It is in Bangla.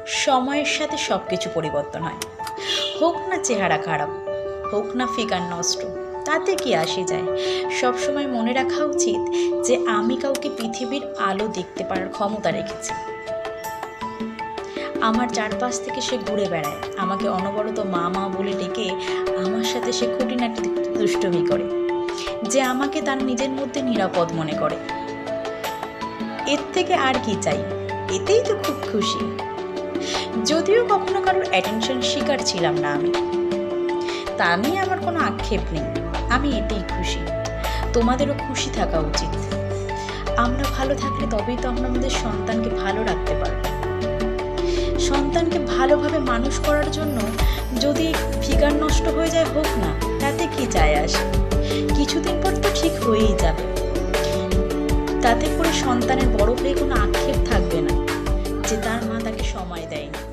সময়ের সাথে সব কিছু পরিবর্তন হয়। হোক না চেহারা খারাপ, হোক না ফিগার নষ্ট, তাতে কি আসে যায়। সবসময় মনে রাখা উচিত যে আমি কাউকে পৃথিবীর আলো দেখতে পারার ক্ষমতা রেখেছি। আমার চারপাশ থেকে সে ঘুরে বেড়ায়, আমাকে অনবরত মা মা বলে ডেকে আমার সাথে সে খুঁটিনাটি দুষ্টুমি করে, যে আমাকে তার নিজের মধ্যে নিরাপদ মনে করে। এর থেকে আর কি চাই? এতেই তো খুব খুশি। যদিও কখনো কারোর অ্যাটেনশন শিকার ছিলাম না আমি, তা নিয়ে আমার কোনো আক্ষেপ নেই। আমি এতেই খুশি। তোমাদেরও খুশি থাকা উচিত। আমরা ভালো থাকলে তবেই তো আমরা আমাদের সন্তানকে ভালো রাখতে পারব। সন্তানকে ভালোভাবে মানুষ করার জন্য যদি ফিগার নষ্ট হয়ে যায়, হোক না, তাতে কি যায় আসে? কিছুদিন পর তো ঠিক হয়েই যাবে। তাতে করে সন্তানের বড় হয়ে কোনো আক্ষেপ থাকবে না যে তার মা তাকে সময় দেয়নি।